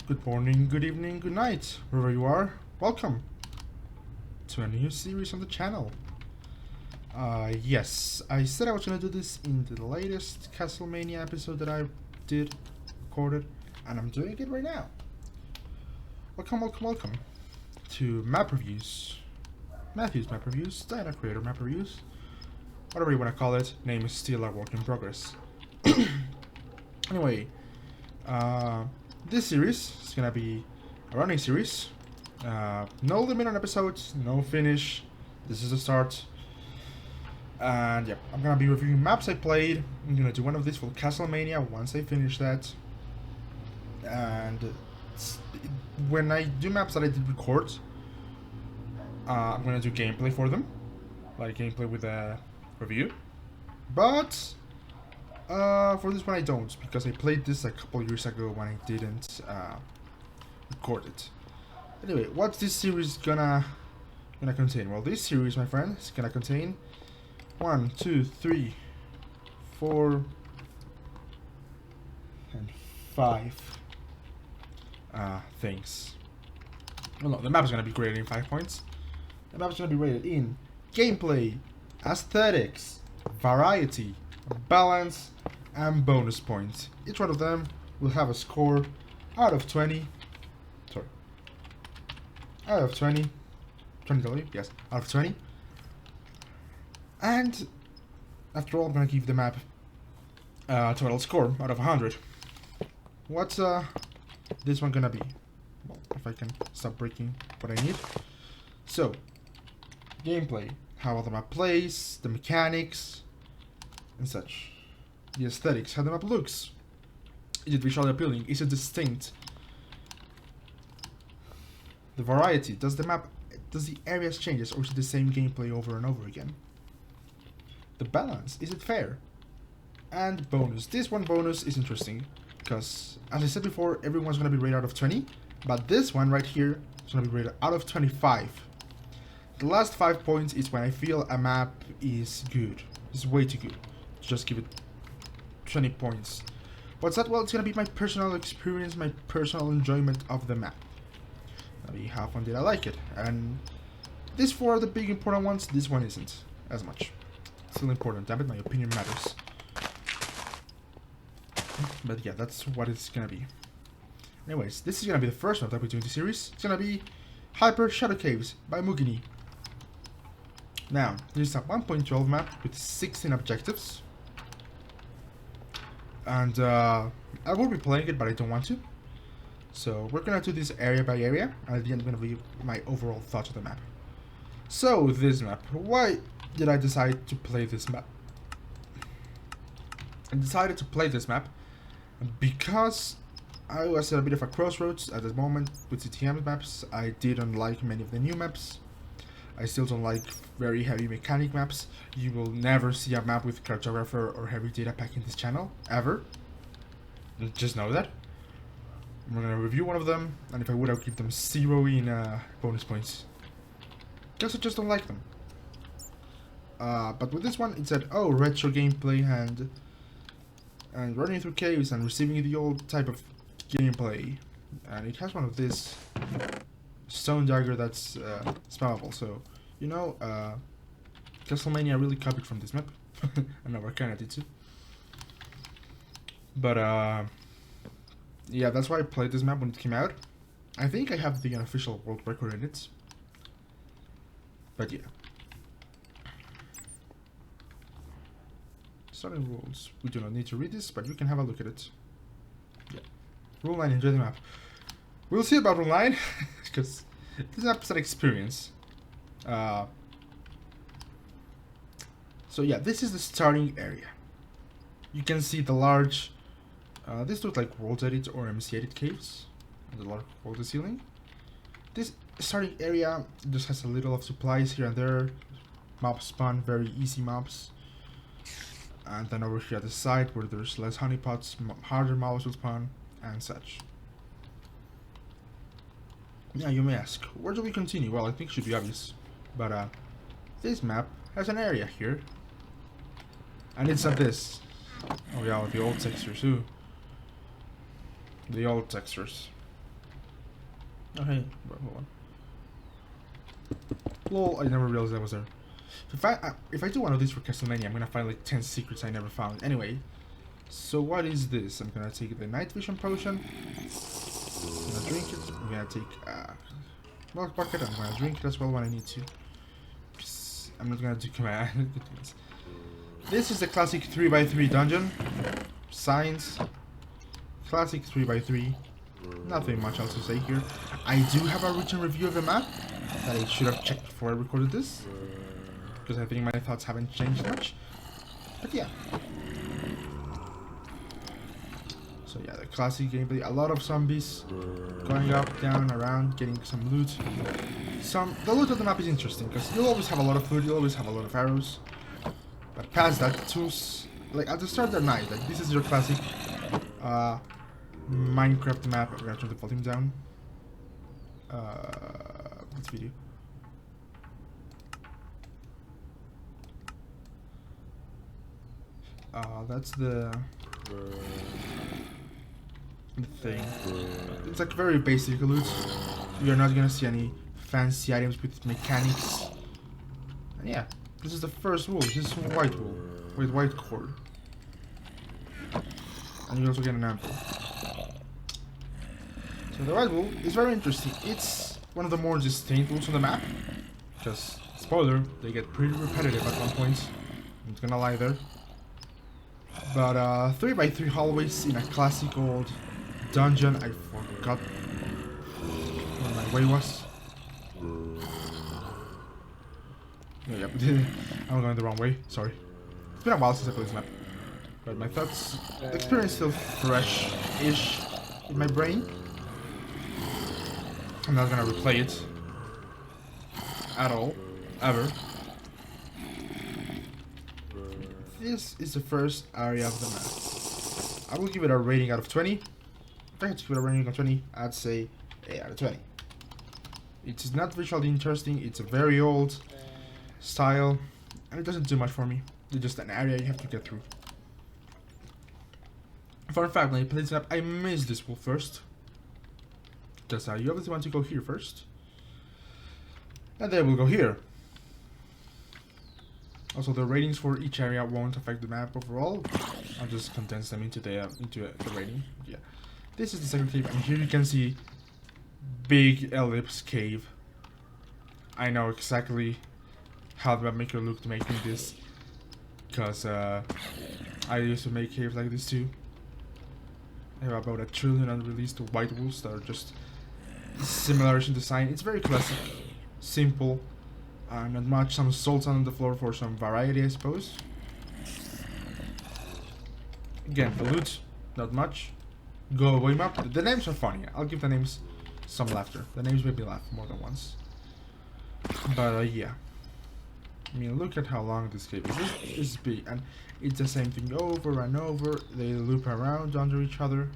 Good morning, good evening, good night, wherever you are. Welcome to a new series on the channel. Yes, I said I was gonna do this in the latest Castlevania episode that I recorded, and I'm doing it right now. Welcome to map reviews. Matthew's map reviews, Diana Creator map reviews, whatever you want to call it. Name is still a work in progress. Anyway, this series is gonna be a running series. No limit on episodes, no finish. This is the start. And yeah, I'm gonna be reviewing maps I played. I'm gonna do one of these for Castlevania once I finish that. And when I do maps that I did record, I'm gonna do gameplay for them, like gameplay with a review. But for this one I don't, because I played this a couple years ago when I didn't record it. Anyway, what's this series gonna contain? Well, this series, my friend, is gonna contain 1, 2, 3, 4, and 5 things. Well, no, the map is gonna be graded in 5 points. The map is gonna be rated in gameplay, aesthetics, variety, balance, and bonus points. Each one of them will have a score out of 20. Sorry. Out of 20. 20, yes, out of 20. And after all, I'm gonna give the map a total score out of 100. What's this one gonna be? Well, if I can stop breaking what I need. So, gameplay, how the map plays, the mechanics, and such. The aesthetics, how the map looks. Is it visually appealing? Is it distinct? The variety, does the areas changes, or is it the same gameplay over and over again? The balance, is it fair? And bonus. This one bonus is interesting, because as I said before, everyone's gonna be rated out of 20, but this one right here is gonna be rated out of 25. The last 5 points is when I feel a map is good. It's way too good. Just give it 20 points. What's that? Well, it's gonna be my personal experience, my personal enjoyment of the map. That'll be how fun did I like it. And these 4 are the big important ones. This one isn't as much. Still important, damn it, my opinion matters. But yeah, that's what it's gonna be. Anyways, this is gonna be the first one that we do in the series. It's gonna be Hyper Shadow Caves by MuGiNii. Now, this is a 1.12 map with 16 objectives. And I will be playing it, but I don't want to. So we're gonna do this area by area, and at the end I'm gonna give my overall thoughts of the map. So this map, why did I decide to play this map? I decided to play this map because I was at a bit of a crossroads at the moment with CTM maps. I didn't like many of the new maps. I still don't like very heavy mechanic maps. You will never see a map with cartographer or heavy data pack in this channel, ever. Just know that. We're gonna review one of them, and if I would, I would give them 0 in bonus points. Because I just don't like them. But with this one, it said, oh, retro gameplay and running through caves and receiving the old type of gameplay. And it has one of this stone dagger that's spammable, so you know, Castlevania really copied from this map. I know, I kinda did too. But yeah, that's why I played this map when it came out. I think I have the unofficial world record in it. But yeah. Starting rules. We do not need to read this, but you can have a look at it. Yeah. Rule 9, enjoy the map. We'll see about Rule 9, because this map is an experience. So yeah, this is the starting area. You can see the large, this looks like World Edit or MC Edit caves. And the large hole in the ceiling. This starting area just has a little of supplies here and there. Mob spawn, very easy mobs. And then over here at the side where there's less honeypots, harder mobs will spawn, and such. Now you may ask, where do we continue? Well, I think it should be obvious. But this map has an area here. And it's at this. Oh yeah, the old textures too. The old textures. Oh hey, wait, hold on. Lol, I never realized that was there. If I do one of these for Castlevania, I'm gonna find like 10 secrets I never found. Anyway, so what is this? I'm gonna take the night vision potion. I'm gonna drink it. I'm gonna take milk bucket. I'm gonna drink it as well when I need to. I'm not gonna do command. This is the classic 3x3 dungeon. Science. Classic 3x3. Nothing much else to say here. I do have a written review of the map that I should have checked before I recorded this, because I think my thoughts haven't changed much. But yeah. So yeah, the classic gameplay. A lot of zombies going up, down, around, getting some loot. The loot of the map is interesting because you'll always have a lot of food, you'll always have a lot of arrows. But past that, like at the start of the night, like this is your classic Minecraft map. I'm gonna turn the volume down. This video. That's the thing. It's like very basic loot. You're not gonna see any fancy items with mechanics. And yeah, this is the first wool. This is white wool with white cord. And you also get an ample. So the white wool is very interesting. It's one of the more distinct wools on the map. Because, spoiler, they get pretty repetitive at one point. I'm not gonna lie there. But 3x3 hallways in a classic old dungeon. I forgot where my way was. Oh, yep. I'm going the wrong way, sorry. It's been a while since I played this map. But my thoughts, the experience is still fresh-ish in my brain. I'm not gonna replay it at all, ever. This is the first area of the map. I will give it a rating out of 20. If I had to give it a rating of 20, I'd say 8 out of 20. It is not visually interesting, it's a very old style, and it doesn't do much for me. It's just an area you have to get through. Fun fact, when I played this map, I missed this wall first. Because you obviously want to go here first. And then we'll go here. Also, the ratings for each area won't affect the map overall. I'll just condense them into the rating. Yeah. This is the second cave, and here you can see big ellipse cave. I know exactly how the map maker looked making this, because I used to make caves like this too. I have about 1 trillion unreleased white wools that are just similar in design. It's very classic, simple, not much. Some salt on the floor for some variety, I suppose. Again, the loot, not much. Go away map. The names are funny. I'll give the names some laughter. The names made me laugh more than once. But yeah. I mean, look at how long this cave is. This is big, and it's the same thing over and over. They loop around under each other.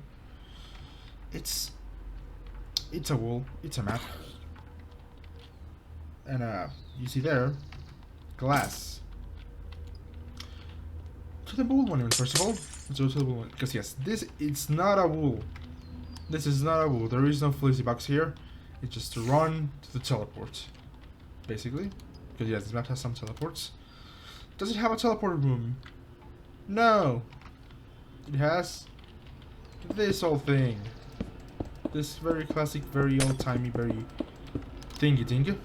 It's a wall. It's a map. And you see there, glass. To the wool monument first of all. Let's go to the wool monument, because yes, it's not a wool. This is not a wool. There is no fleecy box here. It's just to run to the teleport, basically. Because yes, this map has some teleports. Does it have a teleport room? No. It has this whole thing. This very classic, very old-timey, very thingy-dingy.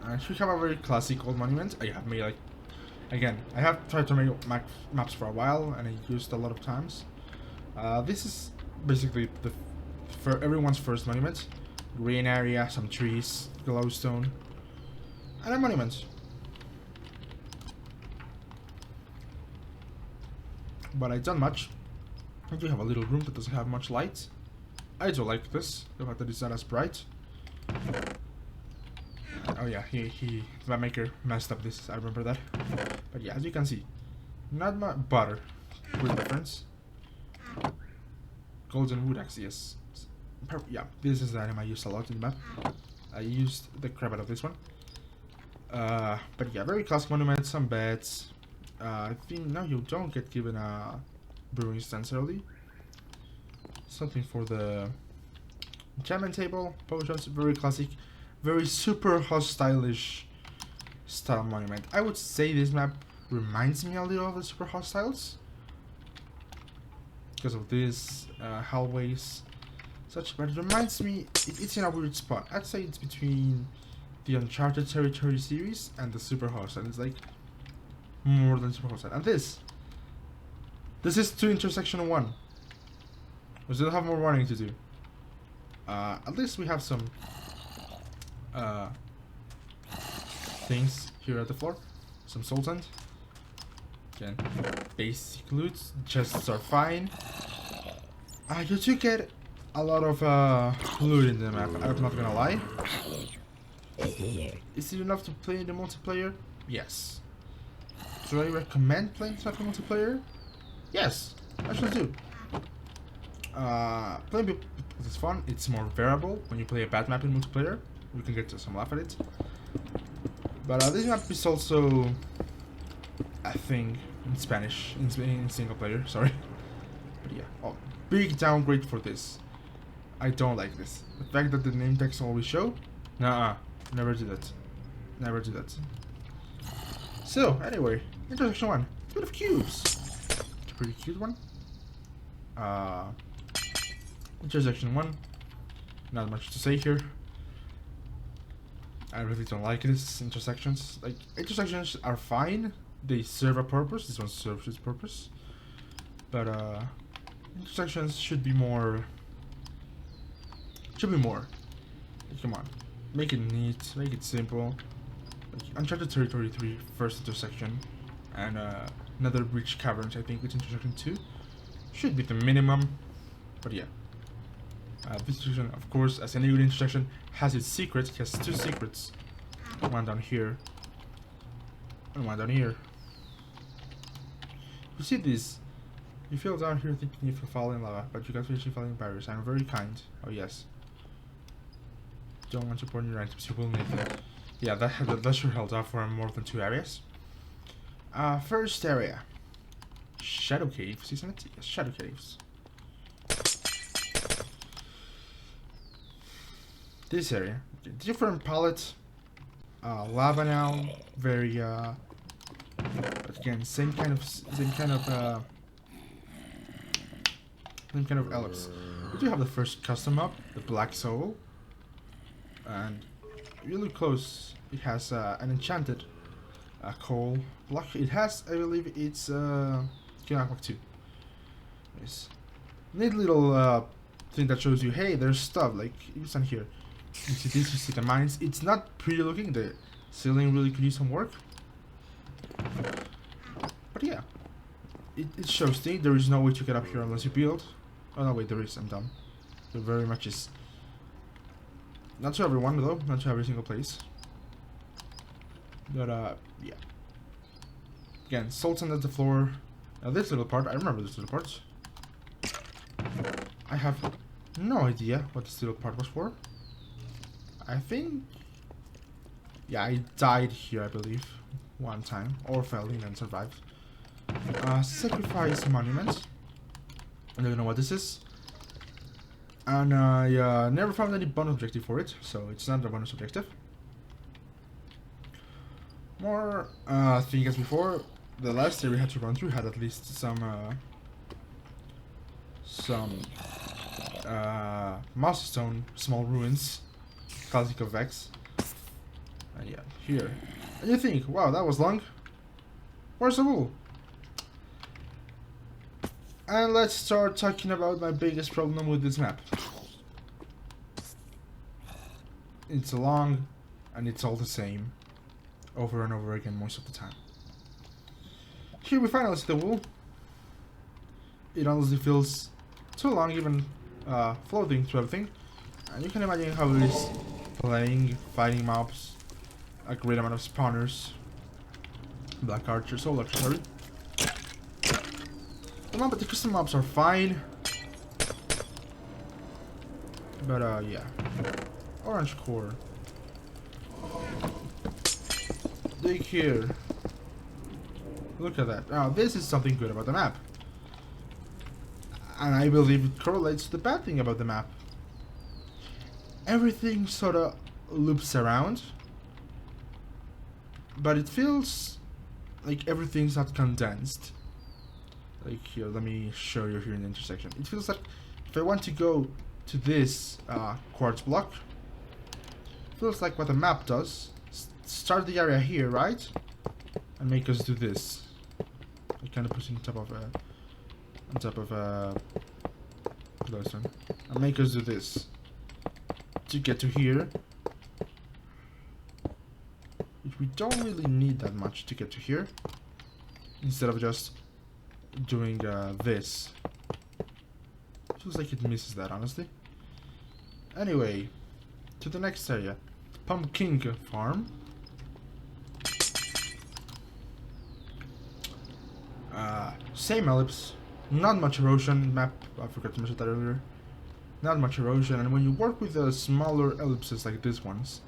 I should have a very classic old monument. I have made like, again, I have tried to make maps for a while, and I used a lot of times. This is basically for everyone's first monument. Green area, some trees, glowstone, and a monument. But I've done much. I do have a little room that doesn't have much light. I do like this, the fact that it's not as bright. Oh yeah, the map maker messed up this, I remember that. But yeah, as you can see, not much butter with difference. Golden wood axe, yes. Yeah, this is the item I used a lot in the map. I used the crap out of this one. But yeah, very classic monument, some beds. I think now you don't get given a brewing stance early. something for the enchantment table. Potions, very classic, very super hostile-ish style monument. I would say this map reminds me a little of the super hostiles because of this hallways, such. But it reminds me, it's in a weird spot. I'd say it's between the Uncharted Territory series and the super hostile. It's like more than super hostile. And this is 2 intersection 1. We still have more running to do. At least we have some things here at the floor. Some Sultan. Again, basic loot. Chests are fine. You do get a lot of loot in the map, I'm not gonna lie. Is it enough to play in the multiplayer? Yes. Do I recommend playing this map in multiplayer? Yes, I actually do. Playing because it's fun, it's more variable. When you play a bad map in multiplayer, we can get some laugh at it. But this map is also a thing in Spanish, in single player, sorry. But yeah, oh, big downgrade for this. I don't like this. The fact that the name tags always show, nah, never do that. Never do that. So, anyway, intersection 1. It's a bit of cubes. It's a pretty cute one. Intersection 1. Not much to say here. I really don't like these intersections. Like, intersections are fine. They serve a purpose. This one serves its purpose. But, intersections should be more. Like, come on. Make it neat. Make it simple. Like, Uncharted Territory 3 first intersection. And, another Breach Caverns, I think, with intersection 2. Should be the minimum. But yeah. This intersection, of course, as any good intersection, has its secret. It has 2 secrets. One down here. And one down here. You see this? You feel down here thinking if you fall in lava, but you can finish falling barriers. I'm very kind. Oh yes. Don't want to burn your items, you will need them. Yeah, that sure held up for more than 2 areas. First area. Shadow Caves, isn't it? Yes, Shadow Caves. This area. Okay, different palette. Lava now. Very, but again, same kind of elements. We do have the first custom map, the Black Soul. And really close, it has an enchanted coal block. It has, I believe, it's King Aqua 2. Nice. Neat little thing that shows you, hey, there's stuff, like, you stand here. You see this, you see the mines. It's not pretty looking, the ceiling really could use some work. But yeah, it shows things. There is no way to get up here unless you build. Oh no, wait, there is, I'm dumb. There very much is. Not to everyone though, not to every single place. But yeah. Again, Sultan at the floor. Now this little part, I remember this little part. I have no idea what this little part was for. I think, yeah, I died here, I believe, one time, or fell in and survived. Sacrifice monument. I don't know what this is. And I never found any bonus objective for it, so it's not a bonus objective. More thing as before, the last area we had to run through had at least some Moss Stone small ruins, classic of Vex. And yeah, here. And you think, wow, that was long. Where's the wool? And let's start talking about my biggest problem with this map. It's long, and it's all the same, over and over again most of the time. Here we finally see the wool. It honestly feels too long, even floating through everything. And you can imagine how it is playing, fighting mobs, a great amount of spawners, black archers, soul archers, sorry. But the custom mobs are fine. But yeah. Orange core. Dig here. Look at that. Now this is something good about the map. And I believe it correlates to the bad thing about the map. Everything sort of loops around, but it feels like everything's not condensed. Like here, let me show you here in the intersection. It feels like if I want to go to this quartz block, it feels like what the map does. Start the area here, right? And make us do this. I kind of put it on top of this one. And make us do this to get to here. Which we don't really need that much to get to here. Instead of just doing this. Feels like it misses that, honestly. Anyway, to the next area. Pumpkin farm. Same ellipse. Not much erosion. Map, I forgot to mention that earlier. Not much erosion, and when you work with the smaller ellipses like these ones,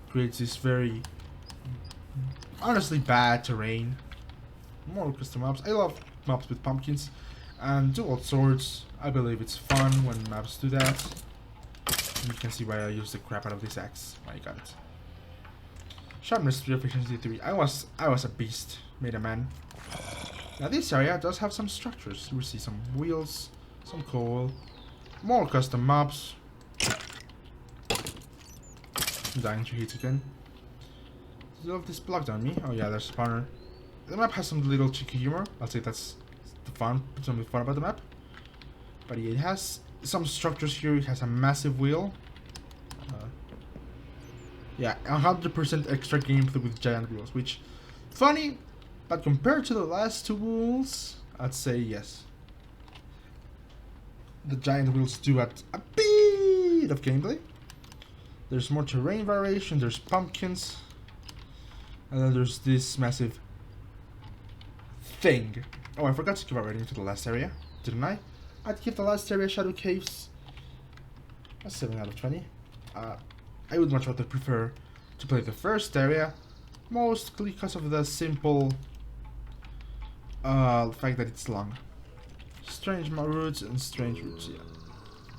it creates this very honestly bad terrain. More custom maps. I love maps with pumpkins and dual swords. I believe it's fun when maps do that. And you can see why I use the crap out of this axe. I got it. Sharpness 3, efficiency 3. I was a beast. Made a man. Now this area does have some structures. You will see some wheels, some coal, more custom maps. I'm dying to hit again. Do you have this blocked on me? Oh yeah, there's a spawner. The map has some little cheeky humor. I'll say that's the fun, something fun about the map. But yeah, it has some structures here. It has a massive wheel. Yeah, 100% extra gameplay with giant wheels, which funny, but compared to the last two wheels, I'd say yes. The giant wheels do add a bit of gameplay. There's more terrain variation. There's pumpkins, and then there's this massive thing. Oh, I forgot to give a rating to the last area, didn't I? I'd give the last area, Shadow Caves, a 7 out of 20. I would much rather prefer to play the first area, mostly because of the simple fact that it's long. Strange routes and strange routes, yeah.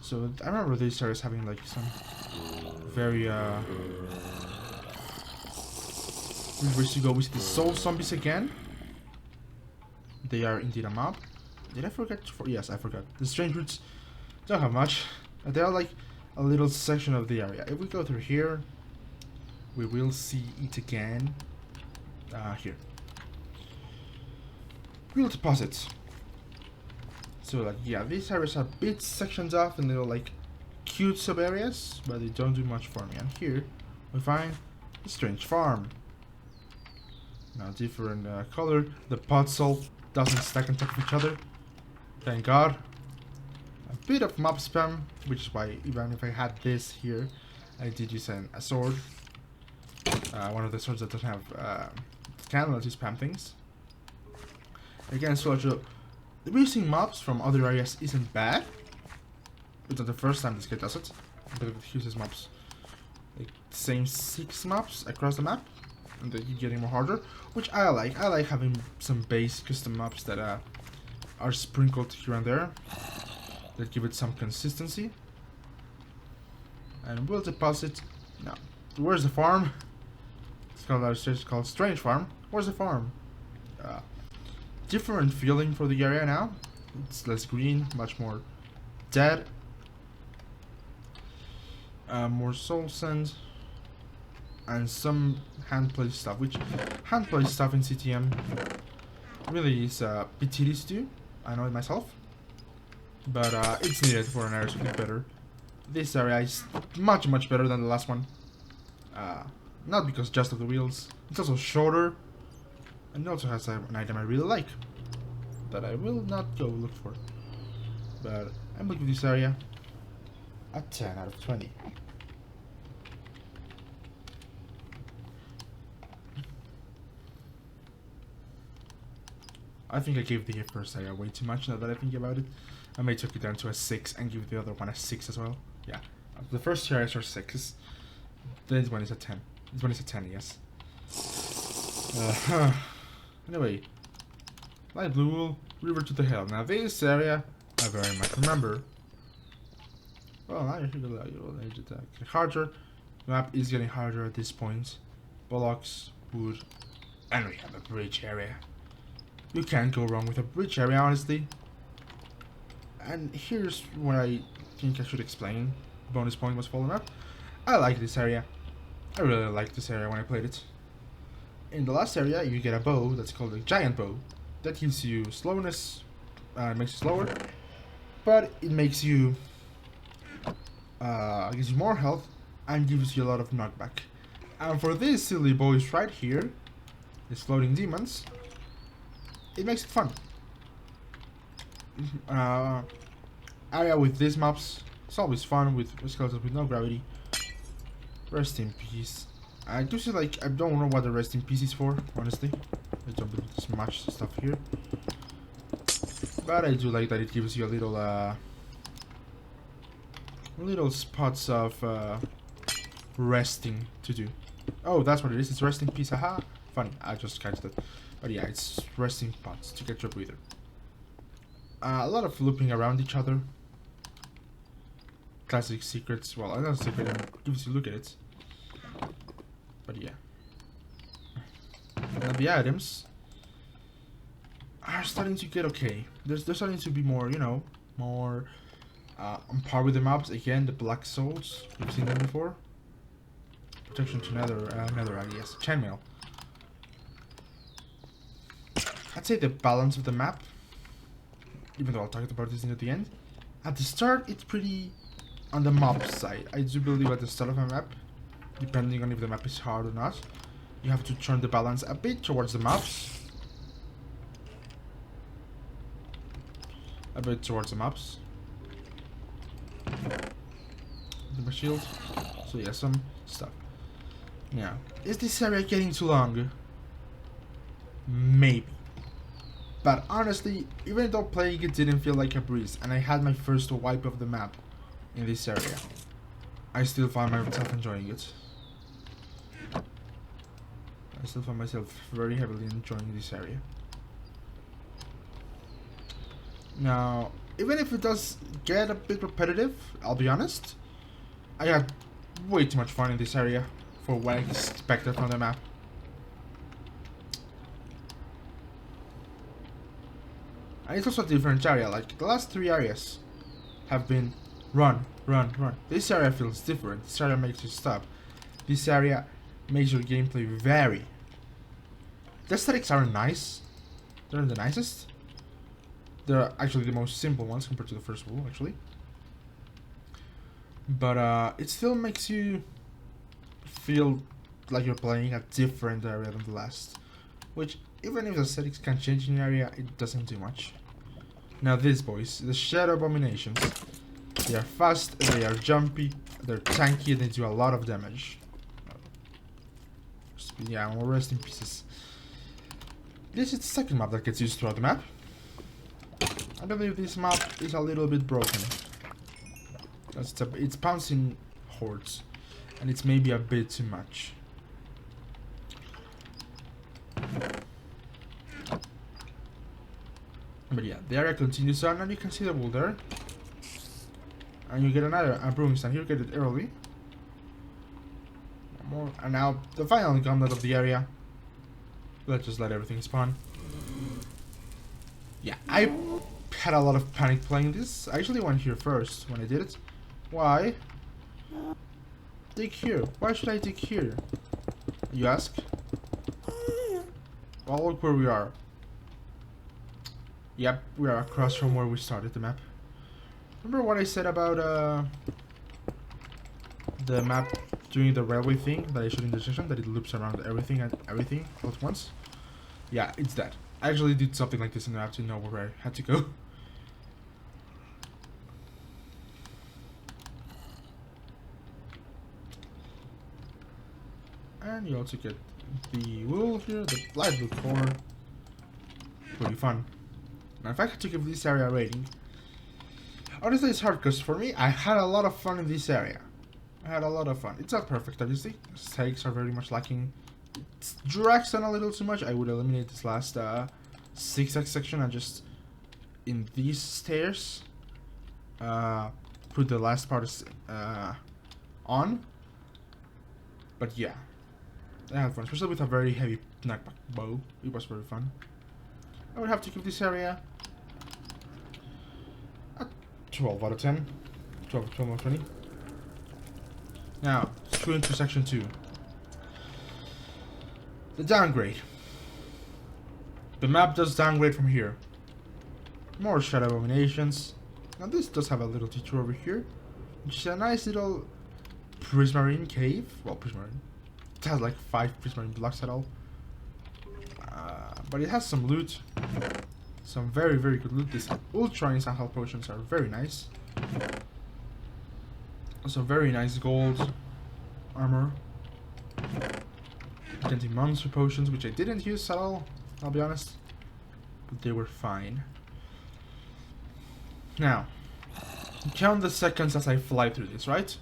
So I remember these areas having like some very ways to go. We see the soul zombies again. They are indeed a mob. Did I forget? Yes, I forgot. The strange routes don't have much. They are like a little section of the area. If we go through here, we will see it again. Here. Real deposits. So like, yeah, these areas are bit sections off and they're like cute sub areas, but they don't do much for me. And here we find a strange farm. Now different color. The pot salt doesn't stack on top of each other. Thank God. A bit of mob spam, which is why even if I had this here, I did use a sword. One of the swords that doesn't have can let you spam things. Again, so using mobs from other areas isn't bad. It's not the first time this guy does it, but it uses mobs like same 6 mobs across the map, and then you're getting more harder, which I like. I like having some base custom mobs that are sprinkled here and there, that give it some consistency. And we'll deposit. Now, where's the farm? It's called Strange Farm. Where's the farm? Different feeling for the area now. It's less green, much more dead. More soul sand. And some hand-play stuff, which hand-play stuff in CTM really is a bit tedious to do. I know it myself. But it's needed for an area to get better. This area is much better than the last one. Not because just of the wheels. It's also shorter. And it also has an item I really like. That I will not go look for. But I'm looking at this area. A 10 out of 20. I think I gave the first area way too much now that I think about it. I may take it down to a 6 and give the other one a 6 as well. Yeah. The first two areas are 6. This one is a 10. This one is a 10, yes. Anyway. Light blue wool, river to the hill. Now this area, very much remember. Well, now you should allow your age attack. Harder. The map is getting harder at this point. Bullocks, wood, and we have a bridge area. You can't go wrong with a bridge area, honestly. And here's what I think I should explain. Bonus point was falling up. I like this area. I really liked this area when I played it. In the last area, you get a bow that's called a giant bow. That gives you slowness, it makes you slower, but it makes you, gives you more health and gives you a lot of knockback. And for these silly boys right here, these floating demons, it makes it fun. Area with these maps, it's always fun with skeletons with no gravity. Rest in peace. I do see, like, I don't know what the rest in peace is for, honestly. I don't believe there's much stuff here. But I do like that it gives you a little spots of resting to do. Oh, that's what it is. It's rest in peace. Haha. Funny. I just catch that. But yeah, it's resting spots to get your breather. A lot of looping around each other. Classic secrets. Well, another secret gives you look at it. But yeah. Now the items are starting to get okay. They're starting to be more, you know, more on par with the maps. Again, the black souls. You've seen them before. Protection to nether, yes. Chainmail. I'd say the balance of the map, even though I'll talk about this at the end. At the start, it's pretty on the mob side. I do believe at the start of a map, depending on if the map is hard or not, you have to turn the balance a bit towards the mobs. A bit towards the mobs. My shield. So yeah, some stuff. Now, is this area getting too long? Maybe. But honestly, even though playing it didn't feel like a breeze, and I had my first wipe of the map in this area, I still found myself enjoying it. I still found myself very heavily enjoying this area. Now, even if it does get a bit repetitive, I'll be honest, I had way too much fun in this area for what I expected from the map. And it's also a different area. Like, the last 3 areas have been run, run, run. This area feels different. This area makes you stop. This area makes your gameplay vary. The aesthetics are nice. They're the nicest. They're actually the most simple ones compared to the first wall, actually. But it still makes you feel like you're playing a different area than the last. Which, even if the aesthetics can change in an area, it doesn't do much. Now these boys, the Shadow Abominations. They are fast, they are jumpy, they're tanky, and they do a lot of damage. Yeah, more rest in pieces. This is the second map that gets used throughout the map. I believe this map is a little bit broken. It's pouncing hordes, and it's maybe a bit too much. But yeah, the area continues on, and you can see the wall there. And you get another brewing stand. Here you get it early. More, and now the final gauntlet of the area. Let's just let everything spawn. Yeah, I had a lot of panic playing this. I actually went here first when I did it. Why? Dig here. Why should I dig here? You ask? Well, look where we are. Yep, we are across from where we started the map. Remember what I said about the map doing the railway thing that I showed in the session, that it loops around everything and everything all at once? Yeah, it's that. I actually did something like this in the map to know where I had to go. And you also get the wool here, the light blue core. Pretty fun. Now if I had to give this area a rating, honestly it's hard because for me, I had a lot of fun in this area. I had a lot of fun. It's not perfect, obviously. Stakes are very much lacking. It drags on a little too much. I would eliminate this last zigzag section and just in these stairs put the last part on. But yeah, I had fun, especially with a very heavy knockback bow. It was very fun. I would have to give this area a 12 out of 10. 12 out of 20. Now, let's go into section 2. The downgrade. The map does downgrade from here. More shadow abominations. Now this does have a little teacher over here, which is a nice little prismarine cave. Well, prismarine. It has like 5 prismarine blocks at all. But it has some loot. Some very, very good loot. These ultra instant health potions are very nice. Also very nice gold armor. Anti-monster potions, which I didn't use at all, I'll be honest. But they were fine. Now, count the seconds as I fly through this, right?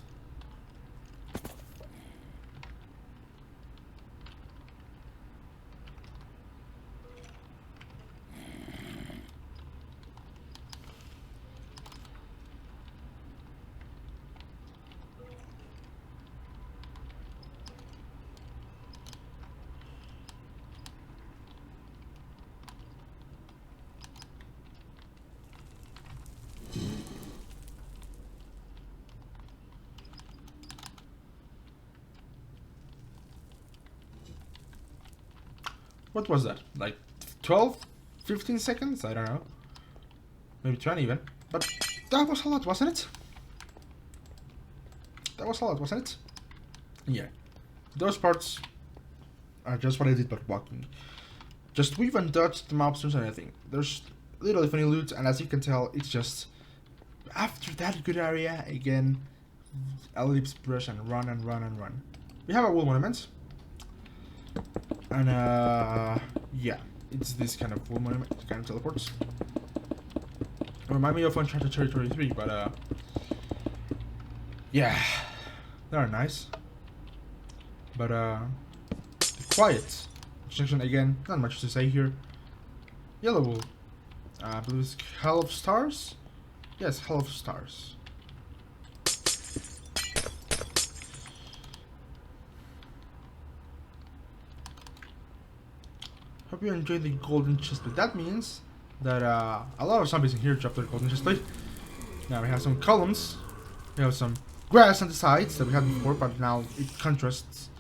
What was that? Like 12? 15 seconds? I don't know. Maybe 20 even. But that was a lot, wasn't it? That was a lot, wasn't it? Yeah. Those parts are just what I did but walking. Just weave and dodge the mobsters and anything. There's little if any loot, and as you can tell, it's just after that good area, again, ellipse brush and run and run and run. We have a wool monument. And yeah, it's this kind of wool monument, kind of teleports. Remind me of Uncharted Territory 3, but yeah, they are nice. But quiet section again, not much to say here. Yellow wool, I believe it's Hell of Stars. Yes, Hell of Stars. Hope you enjoyed the golden chestplate. That means that a lot of zombies in here dropped their golden chestplate. Now we have some columns. We have some grass on the sides that we had before, but now it contrasts.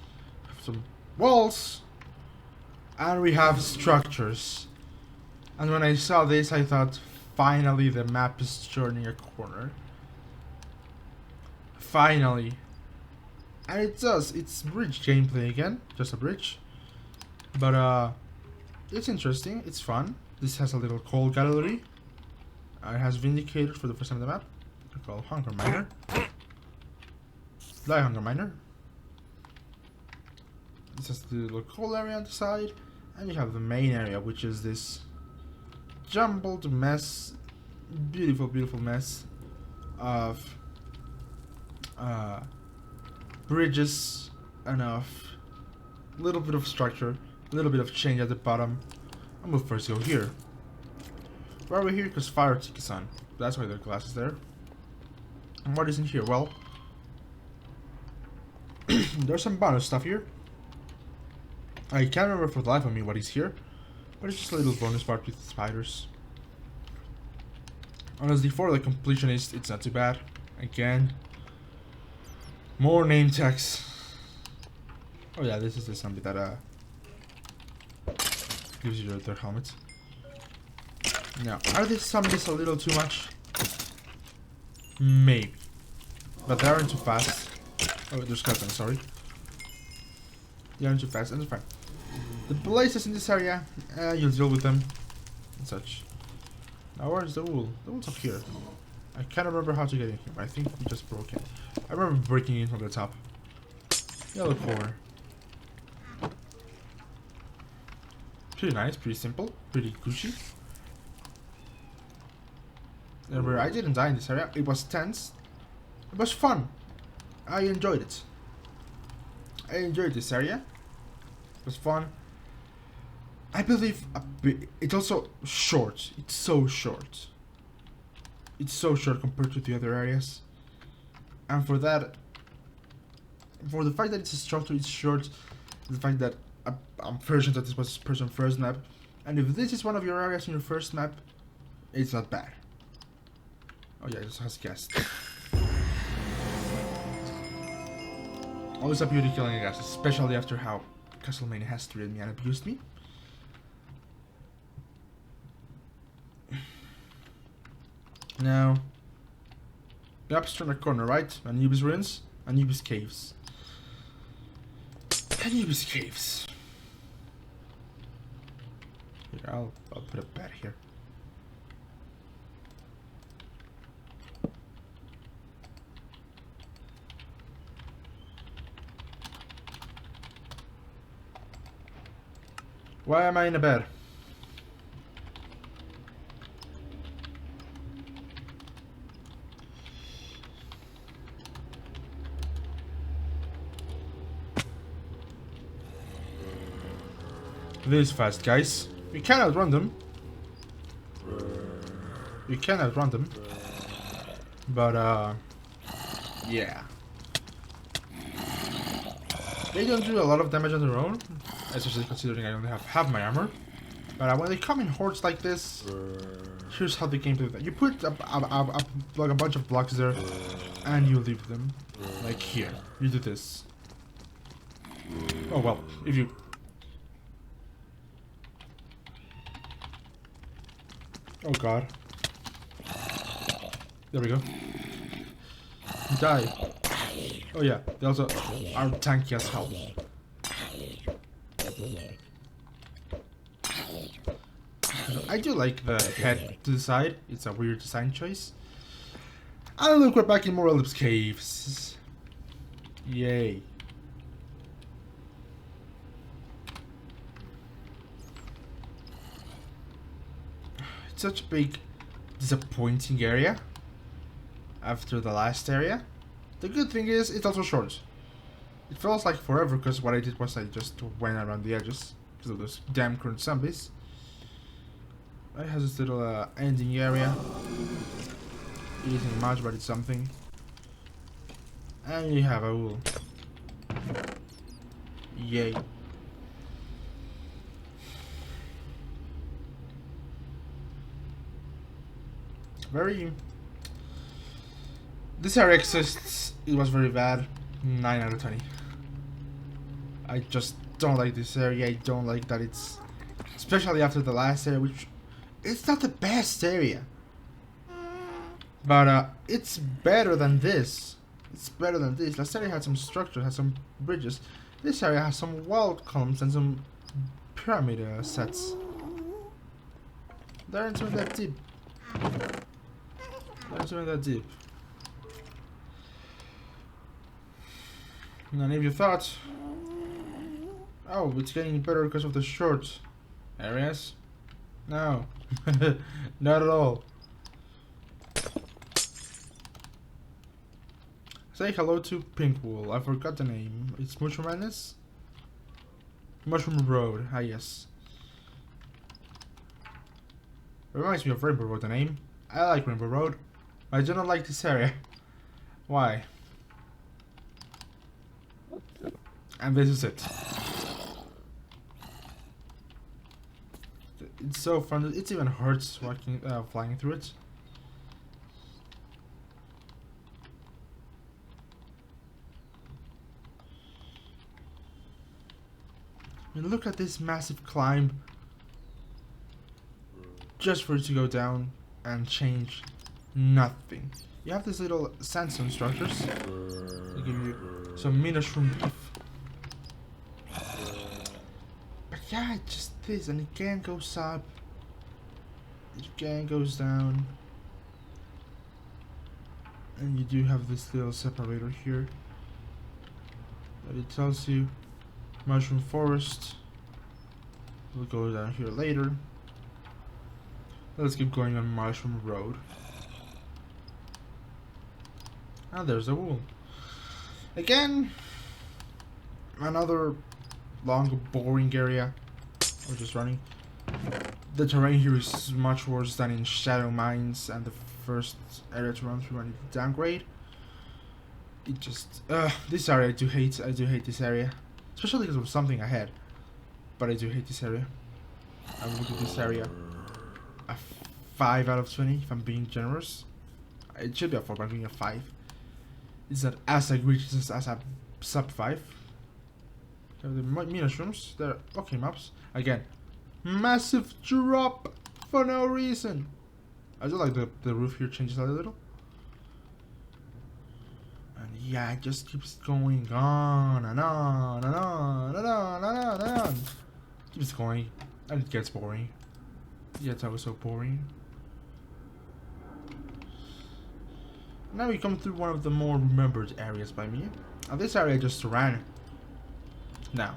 We have some walls. And we have structures. And when I saw this, I thought, finally the map is turning a corner. Finally. And it does. It's bridge gameplay again. Just a bridge. But it's interesting. It's fun. This has a little coal gallery. It has Vindicator for the first time on the map. They're called Hunger Miner. Die Hunger Miner. This has the little coal area on the side. And you have the main area, which is this jumbled mess. Beautiful, beautiful mess of bridges and of little bit of structure. A little bit of change at the bottom. I'm gonna first go here. Why are we here? Because fire tick is on. That's why there are glasses there. And what is in here? Well, there's some bonus stuff here. I can't remember for the life of me what is here, but it's just a little bonus part with spiders. Honestly, for the completionist, it's not too bad. Again, more name tags. Oh yeah, this is the zombie that gives you their helmets. Now, are these zombies a little too much? Maybe. But they aren't too fast. Oh, there's cousins, sorry. They aren't too fast, and they're fine. The blazes in this area, you'll deal with them. And such. Now, where's the wool? The wool's up here. I can't remember how to get in here, but I think we just broke it. I remember breaking in from the top. Yellow core. Pretty nice, pretty simple, pretty Gucci. Remember, I didn't die in this area. It was tense. It was fun. I enjoyed it. I enjoyed this area. It was fun. I believe it's also short. It's so short. It's so short compared to the other areas. And for that, for the fact that it's a structure, it's short. The fact that I'm version that this was person first map, and if this is one of your areas in your first map, it's not bad. Oh yeah, it just has guessed. Always a beauty killing a guest, especially after how Castlevania has treated me and abused me. Now, the upstream corner, right? Anubis ruins, Anubis caves. Anubis caves. Here, I'll put a bed here. Why am I in a bed? These fast guys. We can outrun them. We can outrun them. But yeah. They don't do a lot of damage on their own, especially considering I only have half my armor. But when they come in hordes like this, here's how the game plays. You put like a bunch of blocks there, and you leave them. Like here, you do this. Oh well, if you. Oh god. There we go. Die. Oh yeah, they also are tanky as hell. I do like the head to the side. It's a weird design choice. And look, we're back in more Ellipse Caves. Yay. It's such a big, disappointing area after the last area. The good thing is, it's also short. It feels like forever because what I did was I just went around the edges because of those damn current zombies. It has this little ending area. It isn't much, but it's something. And you have a wool. Yay. Very... This area exists. It was very bad. 9 out of 20. I just don't like this area. I don't like that it's... Especially after the last area, which... It's not the best area. But it's better than this. It's better than this. Last area had some structure, had some bridges. This area has some wall columns and some pyramid sets. They aren't even that deep. They aren't even that deep. And if you thought, oh, it's getting better because of the short areas. No, not at all. Say hello to Pinkwool. I forgot the name. It's Mushroom Madness? Mushroom Road. Ah, yes. Reminds me of Rainbow Road, the name. I like Rainbow Road. I do not like this area. Why? And this is it. It's so fun. It even hurts walking, flying through it. I mean, look at this massive climb. Just for it to go down and change nothing. You have these little sandstone structures. They give you some mushroom beef. But yeah, just this, and it again goes up. It again goes down. And you do have this little separator here. But it tells you Mushroom Forest. We'll go down here later. Let's keep going on Mushroom Road. And there's a wool. Again, another long, boring area. We're just running. The terrain here is much worse than in Shadow Mines, and the first area to run through. I need to downgrade. It just this area I do hate. I do hate this area, especially because of something ahead. But I do hate this area. I will give this area a 5 out of 20 if I'm being generous. It should be a 4, but I'm giving a 5. It's not as egregious as a sub 5. The mushrooms, they're okay maps. Again, massive drop for no reason. I do like the roof here changes a little. And yeah, it just keeps going on and on and on and on and on and on. Keeps going, and it gets boring. Yeah, it's always so boring. Now we come through one of the more remembered areas by me. And this area just ran. Now,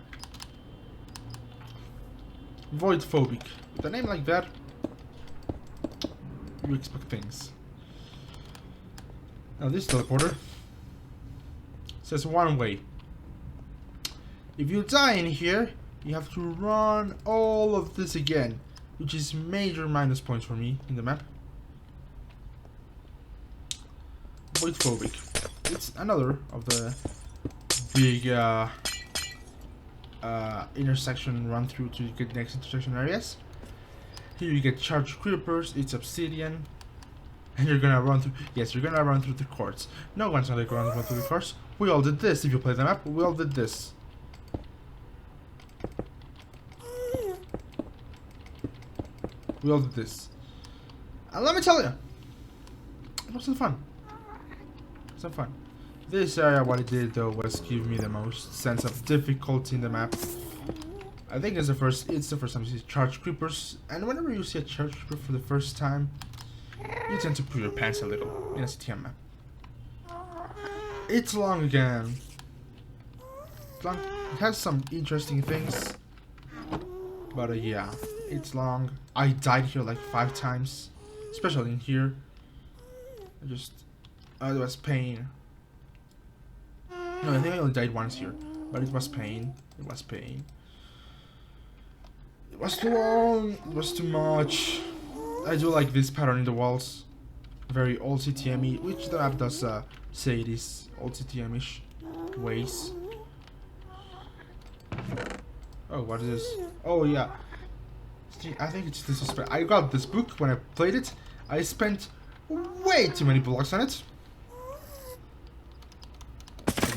void phobic. With a name like that, you expect things. Now this teleporter says one way. If you die in here, you have to run all of this again, which is major minus points for me in the map. Void phobic. It's another of the big intersection run through to get next intersection areas. Here you get charged creepers, it's obsidian, and you're gonna run through. Yes, you're gonna run through the courts. No one's gonna run through the courts. We all did this. If you play the map, we all did this. We all did this. And let me tell you, it wasn't fun. It wasn't fun. This area, what it did though, was give me the most sense of difficulty in the map. I think it's the first time you see charge creepers, and whenever you see a charge creeper for the first time, you tend to put your pants a little in a CTM map. It's long again. It's long. It has some interesting things, but yeah, it's long. I died here like 5 times, especially in here. It was pain. No, I think I only died once here, but it was pain. It was pain. It was too long. It was too much. I do like this pattern in the walls. Very old CTM-y, which the map does say it is old CTM-ish ways. Oh, what is this? Oh yeah. I think it's disrespect. I got this book when I played it. I spent way too many blocks on it.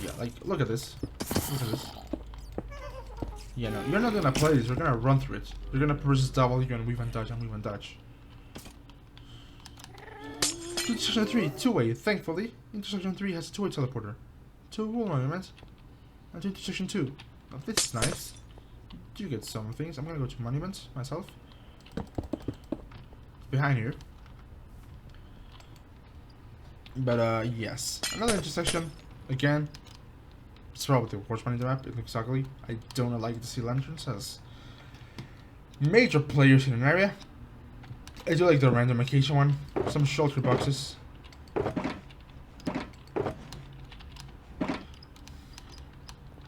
Yeah, like, look at this. Look at this. Yeah, no, you're not gonna play this. You're gonna run through it. You're gonna press W and weave and dodge and weave and dodge. Intersection 3, 2-way. Thankfully, Intersection 3 has a 2-way teleporter. 2 wall monument. And to Intersection 2. Now, this is nice. You get some things. I'm gonna go to monument myself. Behind here. But, yes. Another intersection. Again. It's probably the worst one in the map. It looks ugly. I don't like the sea lanterns as major players in an area. I do like the randomization one. Some shelter boxes.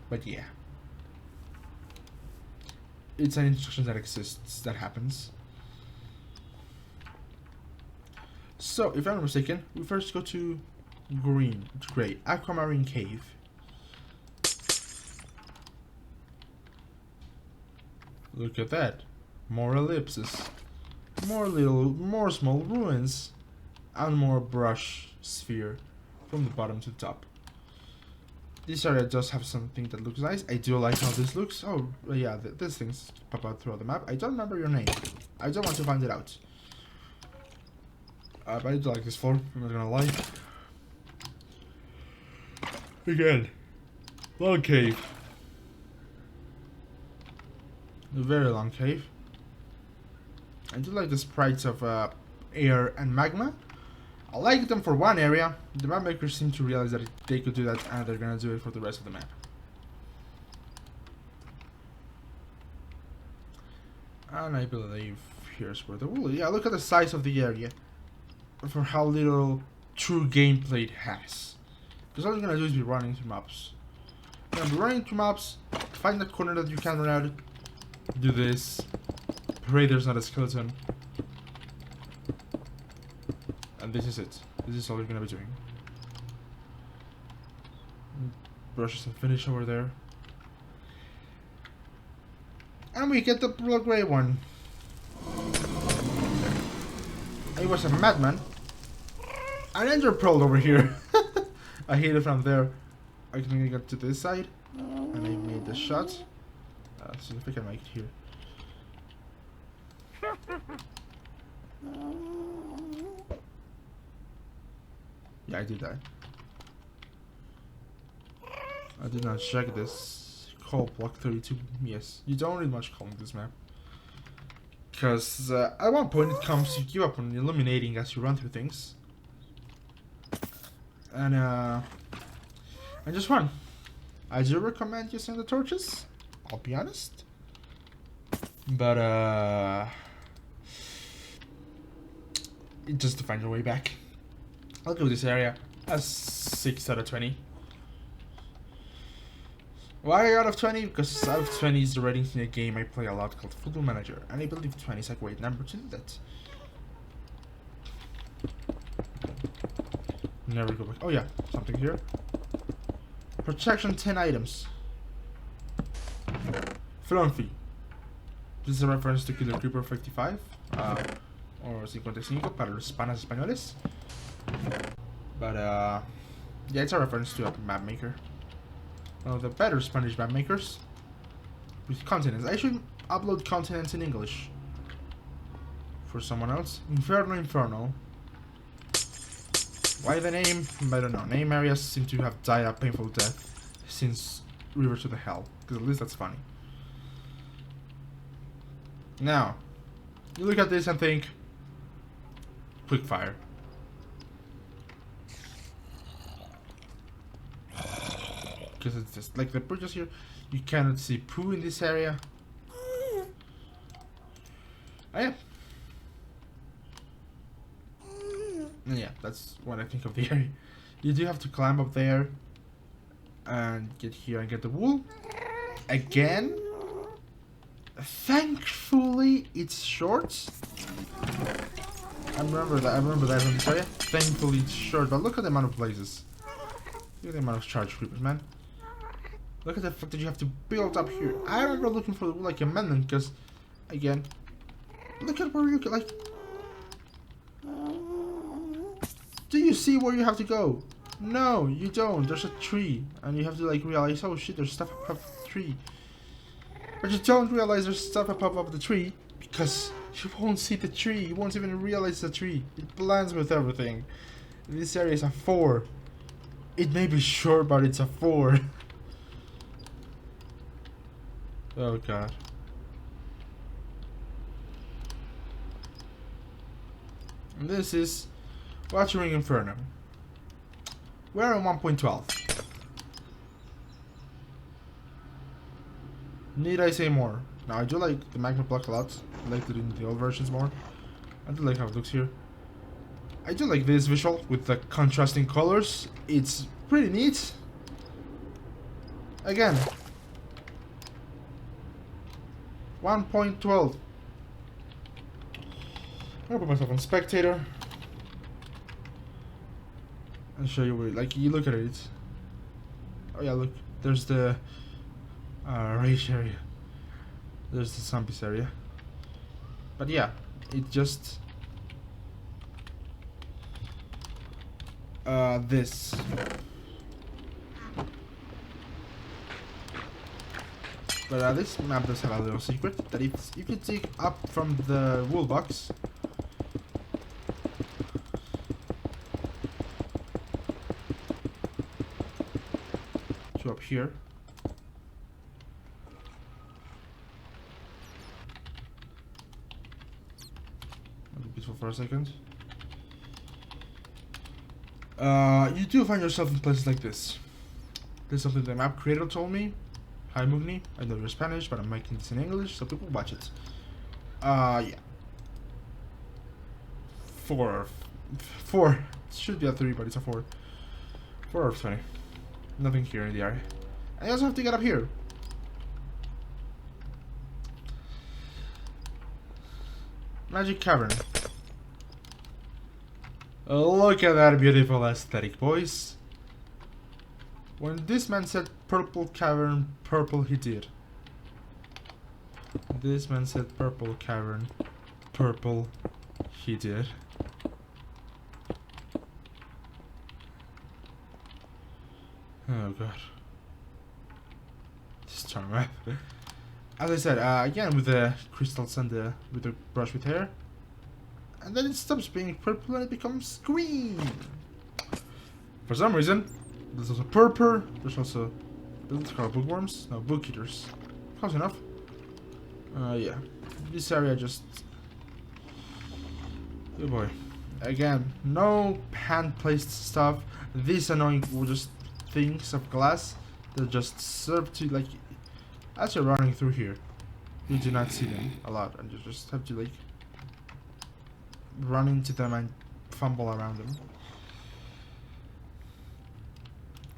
But yeah. It's an intersection that exists, that happens. So, if I'm not mistaken, we first go to gray, Aquamarine Cave. Look at that. More ellipses. More small ruins. And more brush sphere from the bottom to the top. This area does have something that looks nice. I do like how this looks. Oh, yeah, these things pop out throughout the map. I don't remember your name. I don't want to find it out. But I do like this floor, I'm not gonna lie. Again, long cave. A very long cave. I do like the sprites of air and magma. I like them for one area. The map makers seem to realize that they could do that and they're gonna do it for the rest of the map. And I believe here's where the wool is. Yeah, look at the size of the area. For how little true gameplay it has. Because all you're gonna do is be running through maps. You're gonna be running through maps, find the corner that you can run out, do this, pray there's not a skeleton. And this is it. This is all you're gonna be doing. Brushes and finish over there. And we get the pearl gray one. He was a madman. An ender pearl over here. I hit it from there. I can get to this side. And I made the shot. Let's see if I can make it here. Yeah, I did that. I did not check this. Coal block 32. Yes, you don't need much coal in this map. Because at one point it comes, you give up on illuminating as you run through things. And just run. I do recommend using the torches. I'll be honest. But just to find your way back. I'll give this area a 6 out of 20. Why out of 20? Because out of 20 is the rating in a game I play a lot called Football Manager, and I believe 20 is a great number to do that. Never go back. Oh yeah, something here. Protection 10 items. Flumphy. This is a reference to Killer Creeper 55 or 55 para los panas españoles. But yeah, it's a reference to a map maker. One of the better Spanish map makers with continents. I should upload continents in English for someone else. Inferno. Why the name? I don't know. Name areas seem to have died a painful death since River to the Hell. Because at least that's funny. Now, you look at this and think, quick fire. Because it's just like the bridges here, you cannot see poo in this area. Oh yeah. And yeah, that's what I think of the area. You do have to climb up there and get here and get the wool. Again. Thankfully, it's short. I remember that from this area. Thankfully, it's short. But look at the amount of places. Look at the amount of charge creepers, man. Look at the fact that you have to build up here. I remember looking for like amendment because, again, look at where you can like. Do you see where you have to go? No, you don't. There's a tree, and you have to like realize, oh shit, there's stuff above the tree. But you don't realize there's stuff above the tree because you won't see the tree. You won't even realize the tree. It blends with everything. This area is a 4. It may be short, but it's a 4. Oh god. And this is Watching Inferno. We're on 1.12. Need I say more? Now I do like the magma block a lot. I like it in the old versions more. I do like how it looks here. I do like this visual with the contrasting colors. It's pretty neat. Again, 1.12. I'm gonna put myself on spectator and show you where, like, you look at it. Oh yeah, look, there's the rage area. There's the zombies area. But yeah, it just this. But this map does have a little secret that if you dig up from the wool box to up here, I'll be peaceful for a second. You do find yourself in places like this. This is something the map creator told me. Hi MuGiNii, I know you're Spanish, but I'm making this in English, so people watch it. Yeah. 4. It should be a 3, but it's a 4. 4 out of 20. Nothing here in the area. And you also have to get up here. Magic Cavern. Look at that beautiful aesthetic, boys. When this man said purple cavern, purple he did. This man said purple cavern, purple he did. Oh god. Star map. As I said, again with the crystals and with the brush with hair. And then it stops being purple and it becomes green. For some reason, there's also purple. There's also, isn't it called bookworms? No, book eaters. Close enough. Yeah. This area just... Oh boy. Again, no hand-placed stuff. These annoying just things of glass that just serve to, like... As you're running through here, you do not see them a lot. And you just have to, like... run into them and fumble around them.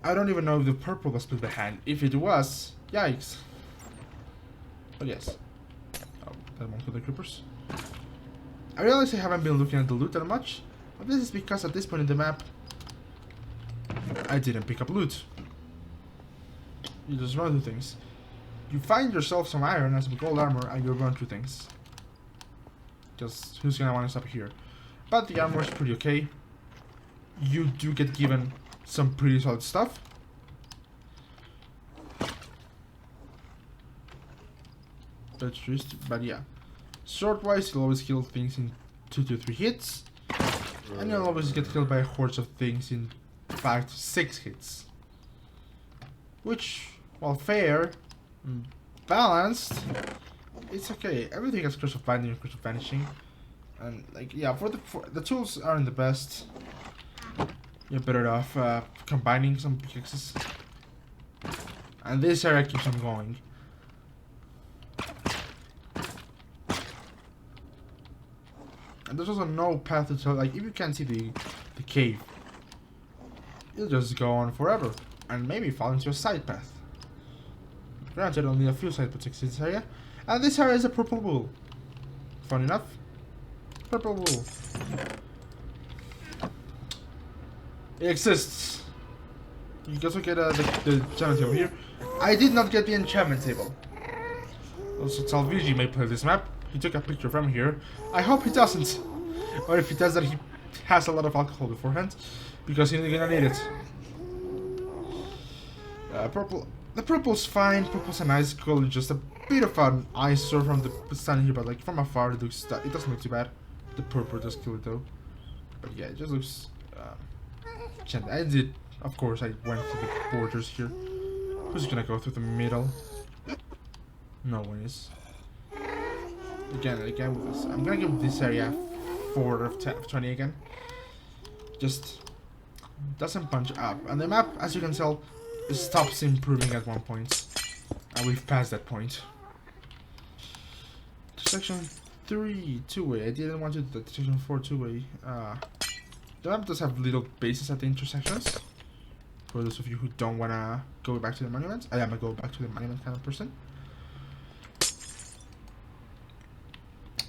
I don't even know if the purple was split by hand. If it was, yikes. But yes. Oh, that one for the creepers. I realize I haven't been looking at the loot that much, but this is because at this point in the map, I didn't pick up loot. You just run through things. You find yourself some iron and some gold armor, and you run through things. Just who's gonna want to stop here? But the armor is pretty okay. You do get given some pretty solid stuff. But yeah, sword-wise, you'll always kill things in 2 to 3 hits, and you'll always get killed by hordes of things in 5 to 6 hits. Which, while fair, balanced, it's okay. Everything has Curse of Binding and Curse of Vanishing. And, like, yeah, for the tools aren't the best. You're better off combining some pickaxes. And this area keeps on going. And there's also no path to tell, like, if you can't see the cave, you'll just go on forever. And maybe fall into a side path. Granted, only a few side paths exist in this area. And this area is a purple wool. Fun enough. Purple wool. It exists. You can also get the enchantment table here. I did not get the enchantment table. Also, Talviji may play this map. He took a picture from here. I hope he doesn't. Or if he does that, he has a lot of alcohol beforehand. Because he's gonna need it. Purple. The purple's fine. Purple's a nice color. Just a bit of an eyesore from the standing here, but like from afar, it doesn't look too bad. The purple does kill it though. But yeah, it just looks. I did, of course, I went through the borders here. Who's gonna go through the middle? No one is. Again with this. I'm gonna give this area 4 of 20 again. Just doesn't punch up. And the map, as you can tell, stops improving at one point. And we've passed that point. Section 3, 2-way. I didn't want to do that. Section 4, 2-way. The map does have little bases at the intersections. For those of you who don't wanna go back to the monument. I am a go back to the monument kind of person.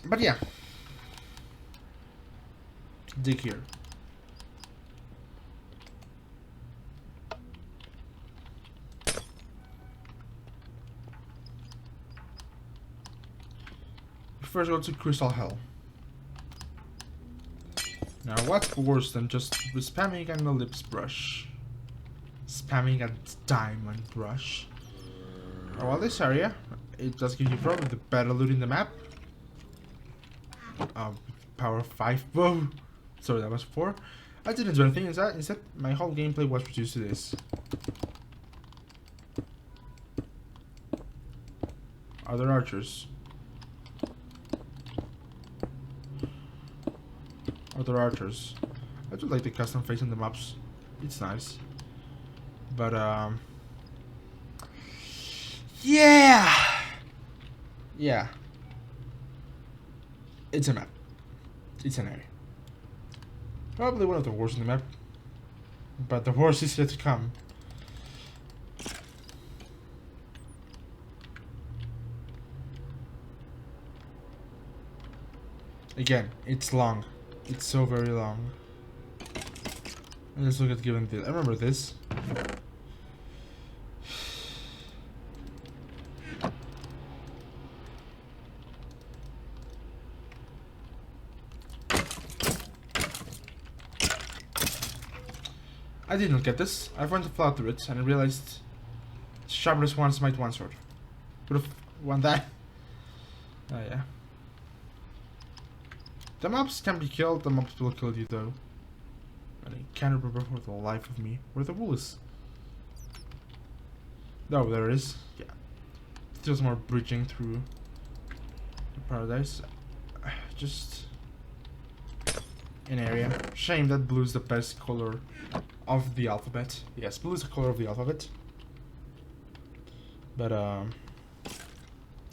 But yeah. Dig here. First go to Crystal Hell. Now what's worse than just spamming an ellipse brush? Spamming a diamond brush. Oh, well, this area, it does give you probably the better loot in the map. Power 5. Whoa! Sorry, that was 4. I didn't do anything instead my whole gameplay was reduced to this. Are there archers? Other archers. I do like the custom face on the maps. It's nice. But yeah. Yeah. It's a map. It's an area. Probably one of the worst in the map. But the worst is yet to come. Again, it's long. It's so very long. Let's look at given this. I remember this. I did not get this. I went to fly through it and I realized sharpness one smite one sword. Would have won that. Oh yeah. The mobs can be killed, the mobs will kill you though. And I can't remember for the life of me where the wool is. No, there it is. Yeah. Just more bridging through the paradise. Just an area. Shame that blue is the best color of the alphabet. Yes, blue is the color of the alphabet. But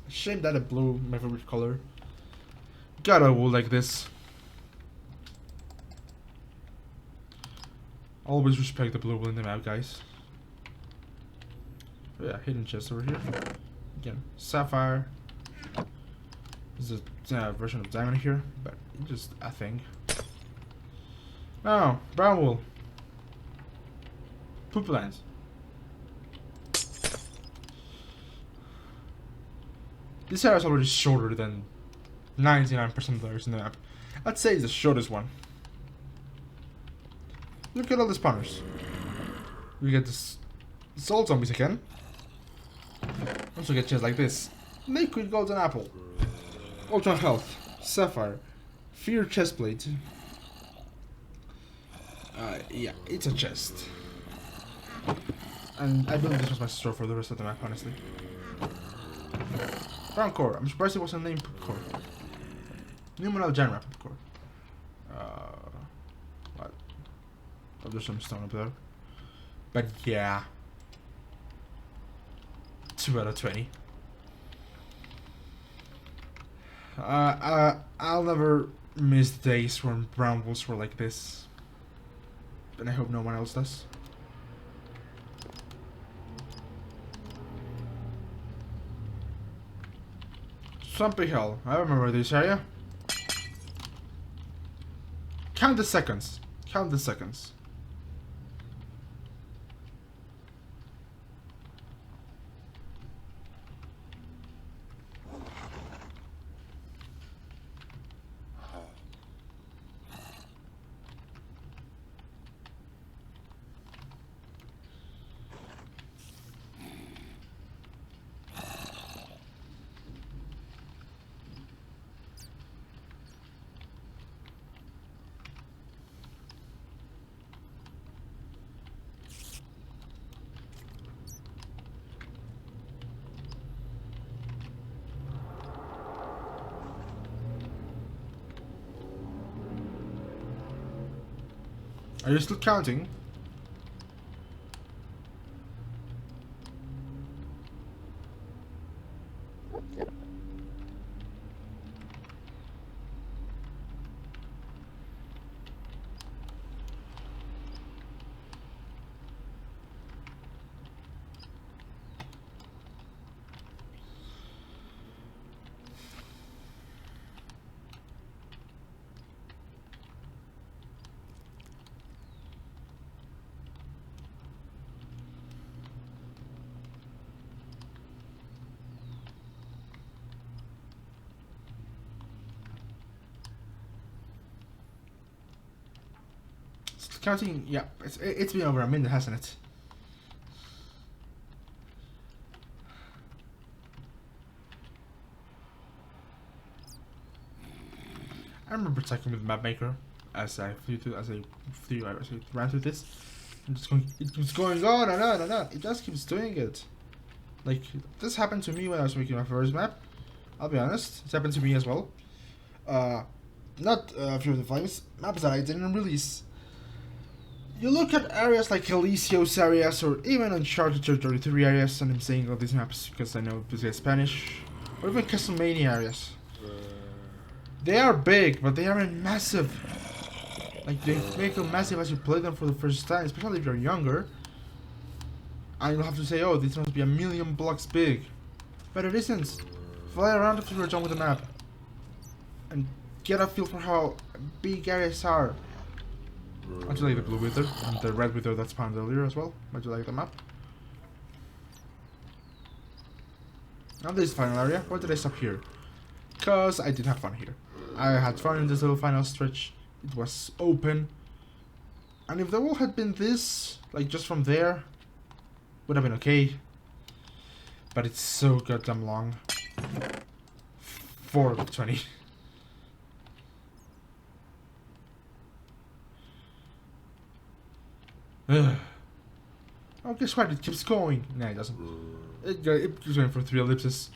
shame that a blue, my favorite color, got a wool like this. Always respect the blue wool in the map, guys. Oh yeah, hidden chest over here. Again, sapphire. There's a version of diamond here, but just a thing. Oh, brown wool. Poop lands. This area is already shorter than 99% of the areas in the map. I'd say it's the shortest one. Look at all the spawners. We get this soul zombies again. Also get chests like this. Liquid golden apple. Ultra health. Sapphire. Fear chestplate. Yeah, it's a chest. And I believe this was my store for the rest of the map, honestly. Brown core. I'm surprised it wasn't named poop core. Numeral genre poop core. What? Oh, there's some stone up there. But yeah. 2 out of 20. I'll never miss days when brown wools were like this. And I hope no one else does. Swampy Hell. I remember this area. Count the seconds. Count the seconds. Are you still counting? Counting, yeah, it's been over a minute, hasn't it? I remember talking with Mapmaker as I ran through this. And it was going on and on and on. It just keeps doing it. Like, this happened to me when I was making my first map. I'll be honest, it's happened to me as well. Not Fear of the Flames, maps that I didn't release. You look at areas like Elysios areas or even Uncharted Territory 3 areas, and I'm saying all these maps because I know this is Spanish, or even Castlevania areas. They are big, but they aren't massive. Like, they make them massive as you play them for the first time, especially if you're younger. And you'll have to say, oh, this must be 1,000,000 blocks big. But it isn't. Fly around after you're done with the map. And get a feel for how big areas are. I do like the blue wither and the red wither that spawned earlier as well. I do like the map. Now this is the final area. Why did I stop here? Because I did have fun here. I had fun in this little final stretch. It was open. And if the wall had been this, like just from there, would have been okay. But it's so goddamn long. 4 of 20. Ugh. Oh, guess what? It keeps going. No, it doesn't. It keeps going for 3 ellipses.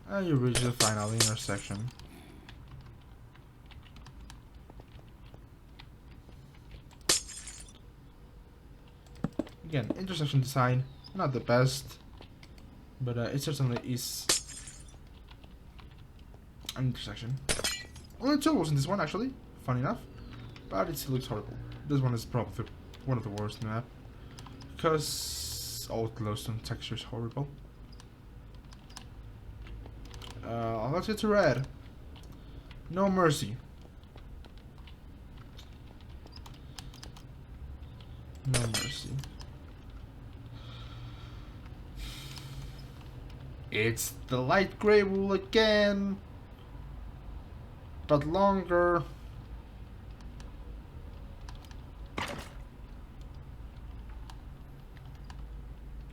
And you reach the final intersection. Again, intersection design, not the best, but it certainly is an intersection. Only 2 was in this one, actually, fun enough, but it still looks horrible. This one is probably one of the worst in the map, because all the glowstone texture is horrible. Let's get to red. No mercy. No mercy. It's the light gray rule again, but longer.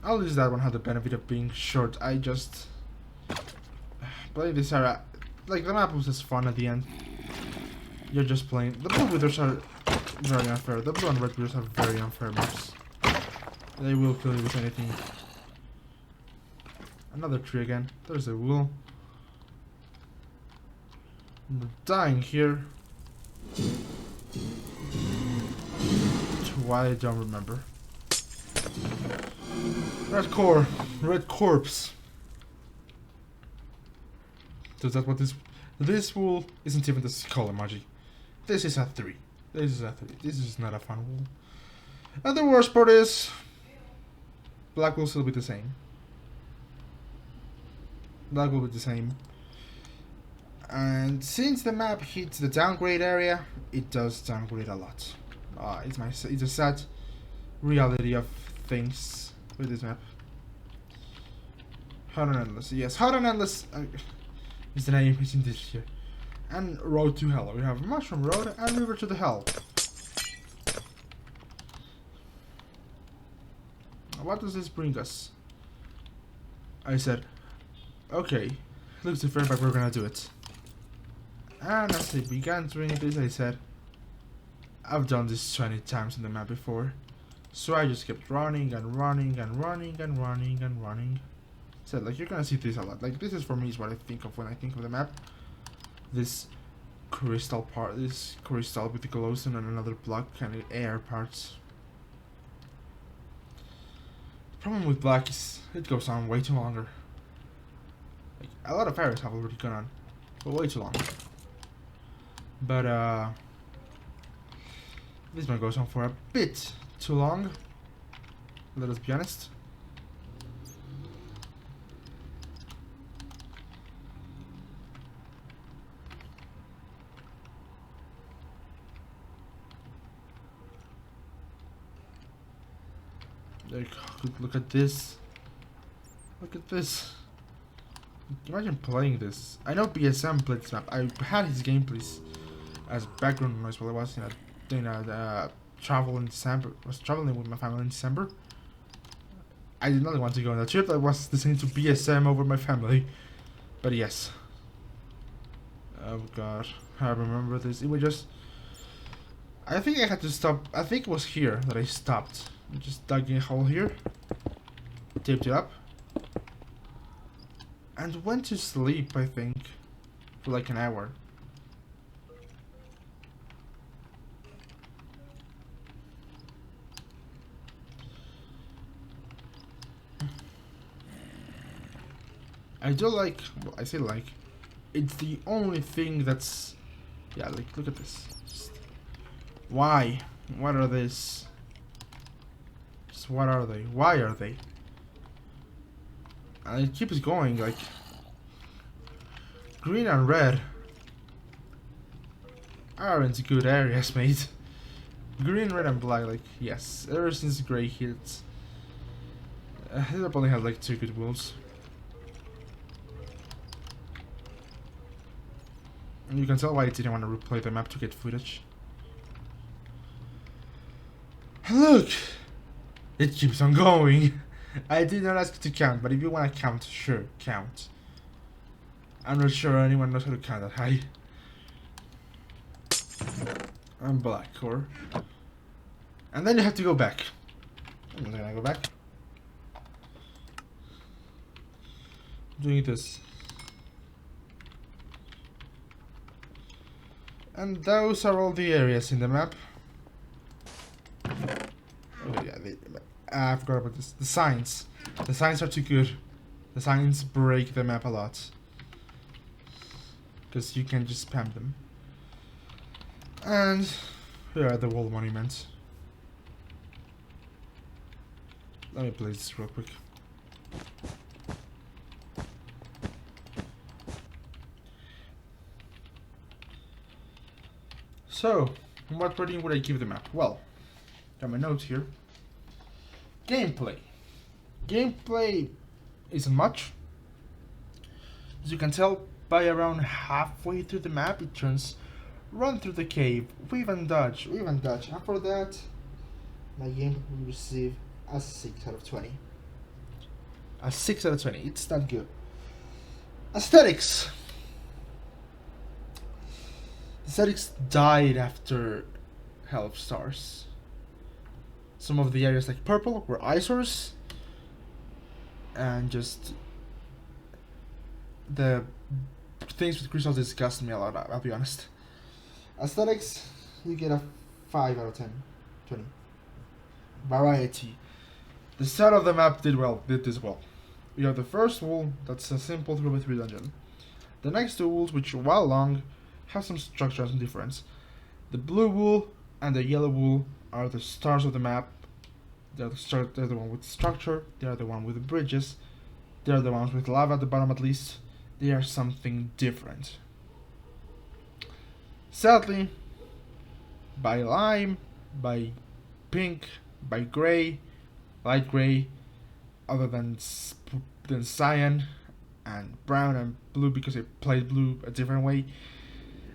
At least that one had the benefit of being short. I just playing this area, like the map was just fun at the end. You're just playing. The blue withers are very unfair. The blue and red withers are very unfair maps. They will kill you with anything. Another tree again. There's a wool. I'm dying here. Why I don't remember. Red core. Red corpse. So that's what this wool isn't even the skull emoji. This is a 3. This is a 3. This is not a fun wool. And the worst part is black will still be the same. Black will be the same. And since the map hits the downgrade area, it does downgrade a lot. It's a sad reality of things with this map. Hot and Endless. Yes, Hot and Endless is the name is in this here. And Road to Hell. We have Mushroom Road and River to the Hell. What does this bring us? I said, okay, looks different, but we're gonna do it. And as I began doing this, I said, I've done this 20 times in the map before. So I just kept running and running and running and running and running. So like you're gonna see this a lot. Like this is for me is what I think of when I think of the map. This crystal part, this crystal with the glowstone and another block and the air parts. The problem with black is it goes on way too longer. Like a lot of areas have already gone on, but way too long. But this one goes on for a bit too long. Let us be honest. Like, look at this. Look at this. Imagine playing this. I know BSM played this map. I had his gameplays as background noise while I was in a travel in December. I was traveling with my family in December. I did not want to go on that trip. I was listening to BSM over my family. But yes. Oh god. I remember this. It was just... I think I had to stop. I think it was here that I stopped. I just dug in a hole here. Taped it up. And went to sleep, I think. For like an hour. I do like, well, I say like, it's the only thing that's, yeah, like, look at this. Just, why? What are this? Just what are they? Why are they? And it keeps going, like, green and red aren't good areas, mate. Green, red, and black, like, yes. Ever since gray hits, Hitler only had like 2 good wolves. And you can tell why I didn't want to replay the map to get footage. Look! It keeps on going. I did not ask you to count, but if you want to count, sure, count. I'm not sure anyone knows how to count that high. I'm black core. And then you have to go back. I'm not gonna go back. Doing this. And those are all the areas in the map. Oh yeah, I forgot about this. The signs. The signs are too good. The signs break the map a lot. Because you can just spam them. And here are the wall monuments. Let me play this real quick. So, what rating would I give the map? Well, got my notes here. Gameplay. Gameplay isn't much. As you can tell, by around halfway through the map, it turns run through the cave, weave and dodge, weave and dodge. And for that, my game will receive a 6 out of 20. A 6 out of 20. It's not good. Aesthetics. Aesthetics died after Hell of Stars. Some of the areas like purple were eyesores, and just the things with crystals disgust me a lot, I'll be honest. Aesthetics, you get a 5 out of 10. 20. Variety. The start of the map did this well. We have the first wall, that's a simple 3x3 dungeon. The next 2 walls, which while long, have some structure and some difference. The blue wool and the yellow wool are the stars of the map. They're the one with structure, they are the one with the bridges, they are the ones with lava at the bottom at least. They are something different. Sadly, by lime, by pink, by gray, light gray, other than cyan and brown and blue because I played blue a different way,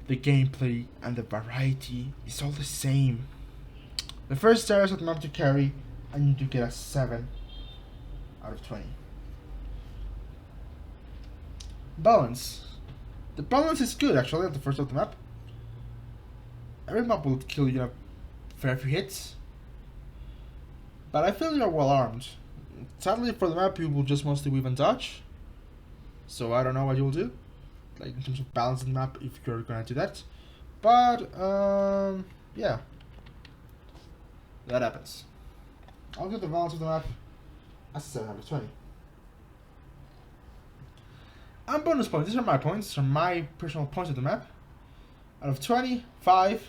the gameplay and the variety is all the same. The first areas of the map to carry, I need to get a 7 out of 20. Balance. The balance is good actually at the first of the map. Every map will kill you a fair few hits, but I feel you're well armed. Sadly for the map you will just mostly weave and dodge, so I don't know what you'll do, like in terms of balance in the map if you're gonna do that, but yeah, that happens. I'll give the balance of the map a 7 out of 20. And bonus points, these are my points, these are my personal points of the map. Out of 20, 5,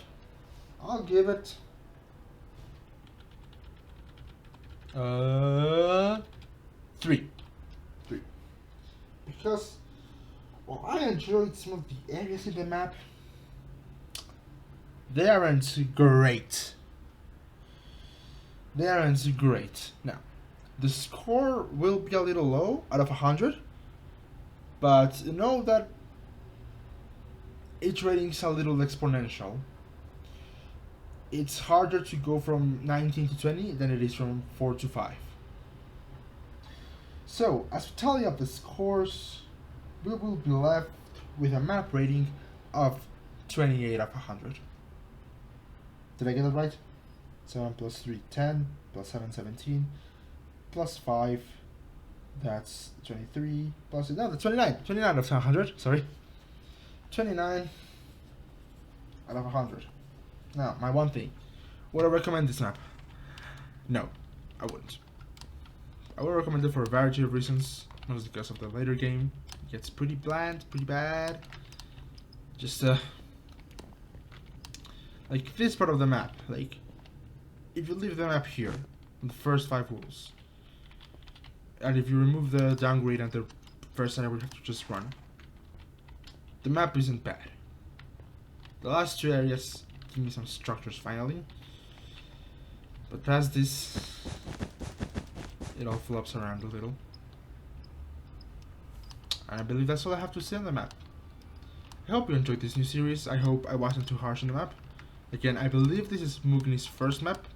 I'll give it 3. Because while I enjoyed some of the areas in the map, they aren't great. They aren't great. Now, the score will be a little low out of 100, but know that each rating is a little exponential. It's harder to go from 19 to 20 than it is from 4 to 5. So, as we tally up the scores, we will be left with a map rating of 28 out of 100. Did I get that right? 7 plus 3, 10, plus 7, 17, plus 5, that's 23, plus, no, that's 29 out of 100, sorry. 29 out of 100. Now, my one thing. Would I recommend this map? No, I wouldn't. I would recommend it for a variety of reasons. Mostly because of the later game. It gets pretty bland, pretty bad. Just, like this part of the map. Like, if you leave the map here, in the first 5 walls, and if you remove the downgrade and the first area, we have to just run. The map isn't bad. The last two areas give me some structures finally. But past this, it all flops around a little. And I believe that's all I have to say on the map. I hope you enjoyed this new series. I hope I wasn't too harsh on the map. Again, I believe this is MuGiNii's first map,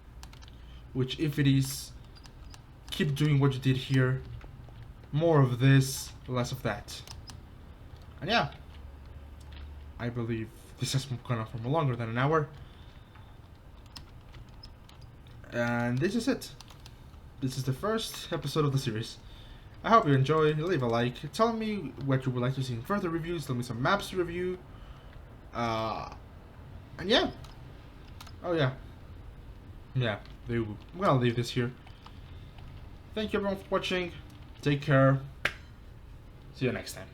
which if it is, keep doing what you did here. More of this, less of that. And yeah, I believe this has gone on for longer than an hour. And this is it. This is the first episode of the series. I hope you enjoy. Leave a like. Tell me what you would like to see in further reviews. Tell me some maps to review. And yeah. Oh yeah. Yeah, I'm gonna leave this here. Thank you everyone for watching. Take care. See you next time.